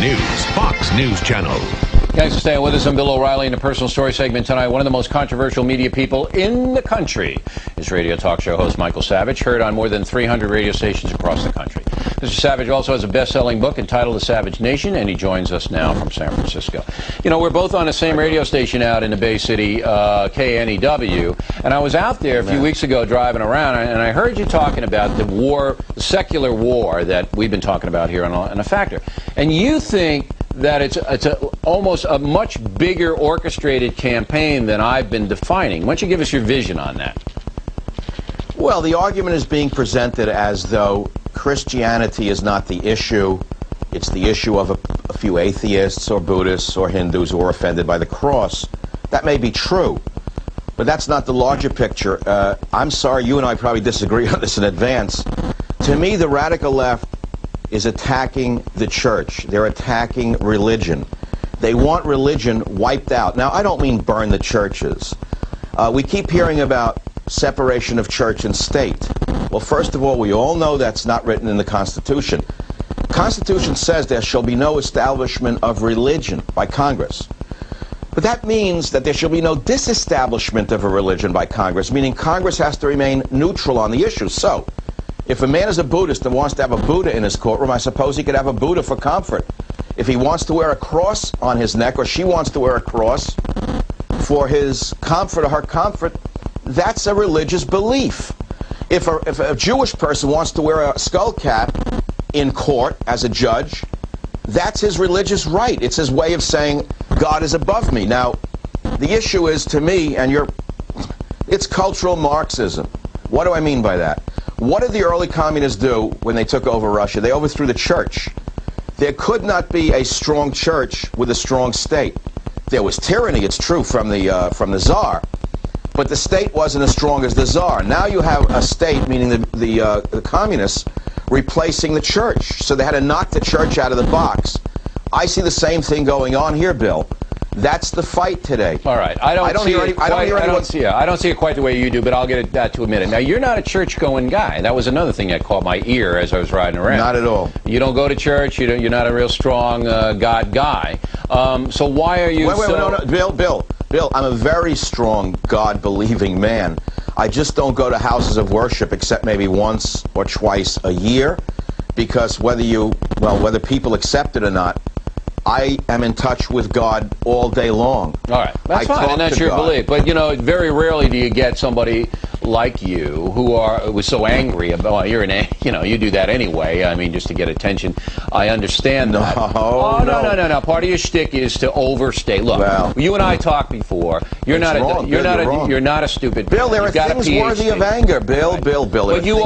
News, Fox News Channel. Thanks for staying with us. I'm Bill O'Reilly in the Personal Story segment tonight. One of the most controversial media people in the country is radio talk show host Michael Savage, heard on more than 300 radio stations across the country. Mr. Savage also has a best-selling book entitled The Savage Nation, and he joins us now from San Francisco. You know, we're both on the same radio station out in the Bay City, KNEW, and I was out there a few weeks ago driving around, and I heard you talking about the war, the secular war that we've been talking about here on A Factor. And you think that it's almost a much bigger orchestrated campaign than I've been defining. Why don't you give us your vision on that? Well, the argument is being presented as though Christianity is not the issue. It's the issue of a few atheists or Buddhists or Hindus who are offended by the cross. That may be true, but that's not the larger picture. I'm sorry, you and I probably disagree on this in advance. To me, the radical left is attacking the church. They're attacking religion. They want religion wiped out. Now, I don't mean burn the churches. We keep hearing about separation of church and state. Well, first of all, we all know that's not written in the Constitution. The Constitution says there shall be no establishment of religion by Congress. But that means that there shall be no disestablishment of a religion by Congress, meaning Congress has to remain neutral on the issue. So, if a man is a Buddhist and wants to have a Buddha in his courtroom, I suppose he could have a Buddha for comfort. If he wants to wear a cross on his neck, or she wants to wear a cross for his comfort or her comfort, that's a religious belief. If a Jewish person wants to wear a skull cap in court as a judge, that's his religious right. It's his way of saying, God is above me. Now, the issue is, to me, and it's cultural Marxism. What do I mean by that? What did the early communists do when they took over Russia? They overthrew the church. There could not be a strong church with a strong state. There was tyranny, it's true, from the Tsar, but the state wasn't as strong as the Tsar. Now you have a state, meaning the communists, replacing the church. So they had to knock the church out of the box. I see the same thing going on here, Bill. That's the fight today. All right. I don't see it quite the way you do, but I'll get that to a minute. Now, you're not a church-going guy. That was another thing that caught my ear as I was riding around. Not at all. You don't go to church. You're not a real strong God guy. So why are you no, Bill, I'm a very strong God-believing man. I just don't go to houses of worship except maybe once or twice a year, because whether people accept it or not, I am in touch with God all day long. All right, that's fine, and that's your belief. But, you know, very rarely do you get somebody like you who was so angry about, well, you do that anyway. I mean, just to get attention. I understand that. No. Part of your shtick is to overstate. Look, you and I talked before. You're not a stupid. Bill, there are things worthy of anger. Bill. But you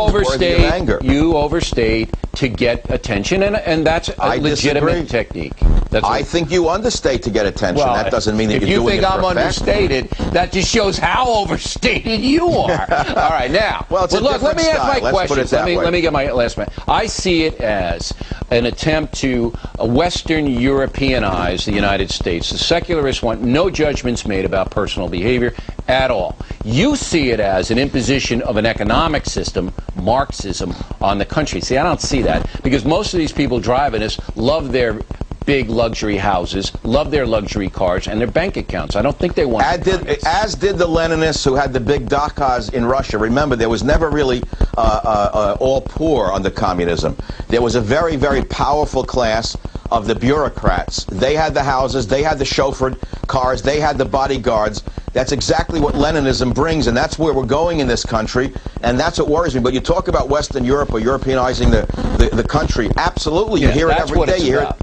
overstate to get attention, and that's a legitimate technique. I think you understate to get attention. Well, that doesn't mean that you're doing it for effect. If you think I'm understated, that just shows how overstated you are. All right, now, look, let me ask my questions. Let me get my last one. I see it as an attempt to Western Europeanize the United States. The secularists want no judgments made about personal behavior at all. You see it as an imposition of an economic system, Marxism, on the country. See, I don't see that, because most of these people driving us love their big luxury houses, love their luxury cars, and their bank accounts. I don't think they want as did the Leninists who had the big dachas in Russia. Remember, there was never really all poor under communism. There was a very, very powerful class of the bureaucrats. They had the houses, they had the chauffeured cars, they had the bodyguards. That's exactly what Leninism brings, and that's where we're going in this country, and that's what worries me. But you talk about Western Europe or Europeanizing the country. Absolutely, you hear it every day. You hear it.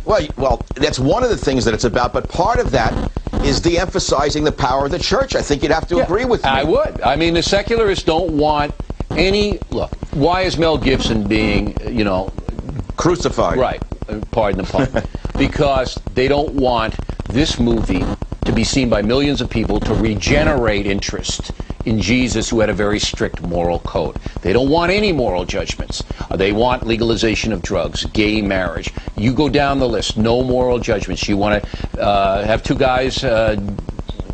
Well, that's one of the things that it's about, but part of that is de-emphasizing the power of the church. I think you'd have to agree with me. I would. I mean, the secularists don't want any... Look, why is Mel Gibson being, crucified? Right. Pardon the pun. Because they don't want this movie to be seen by millions of people to regenerate interest in Jesus, who had a very strict moral code. They don't want any moral judgments. They want legalization of drugs, gay marriage. You go down the list, no moral judgments. You want to have two guys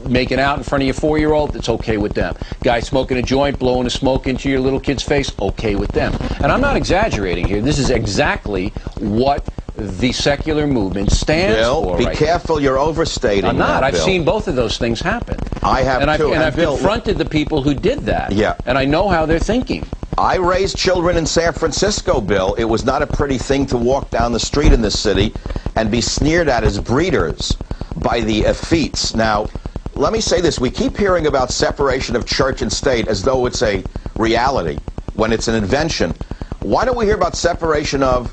making out in front of your 4-year-old, it's okay with them. Guy smoking a joint, blowing a smoke into your little kid's face, okay with them. And I'm not exaggerating here. This is exactly what the secular movement stands for. Bill, be careful. You're overstating. I'm not. I've Bill. seen both of those things happen. I have too. And I've confronted the people who did that. Yeah. And I know how they're thinking. I raised children in San Francisco, Bill. It was not a pretty thing to walk down the street in this city and be sneered at as breeders by the effetes. Now, let me say this. We keep hearing about separation of church and state as though it's a reality when it's an invention. Why don't we hear about separation of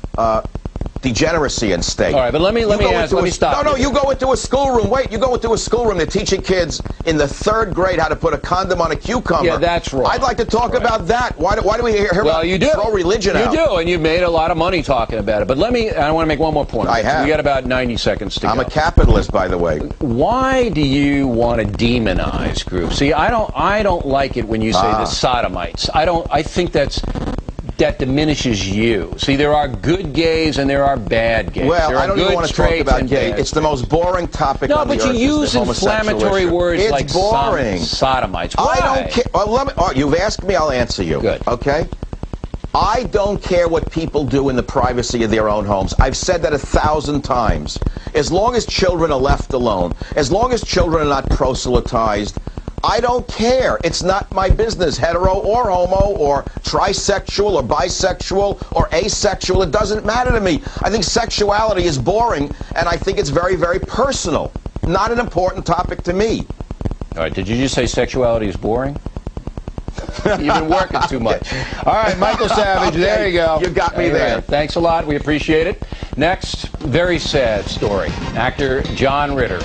degeneracy in state? All right, but let me stop. No, you go into a schoolroom. Wait, you go into a schoolroom. They're teaching kids in the 3rd grade how to put a condom on a cucumber. Yeah, that's wrong. I'd like to talk about that. Why do we hear about throw religion out? You do, and you've made a lot of money talking about it. But I want to make one more point. I have. We got about 90 seconds to go. I'm a capitalist, by the way. Why do you want to demonize groups? See, I don't like it when you say the sodomites. I think that diminishes you. See, there are good gays and there are bad gays. Well, there are I don't even want to talk about gay. It's the most boring topic on the earth. No, but you use inflammatory words it's like boring. Sodomites. Why? I don't care. Well, you've asked me, I'll answer you. Good. Okay? I don't care what people do in the privacy of their own homes. I've said that 1,000 times. As long as children are left alone, as long as children are not proselytized, I don't care. It's not my business, hetero or homo or trisexual or bisexual or asexual. It doesn't matter to me. I think sexuality is boring, and I think it's very, very personal. Not an important topic to me. All right, did you just say sexuality is boring? You've been working too much. All right, Michael Savage, Okay, there you go. You got me there. Thanks a lot. We appreciate it. Next, very sad story. Actor John Ritter.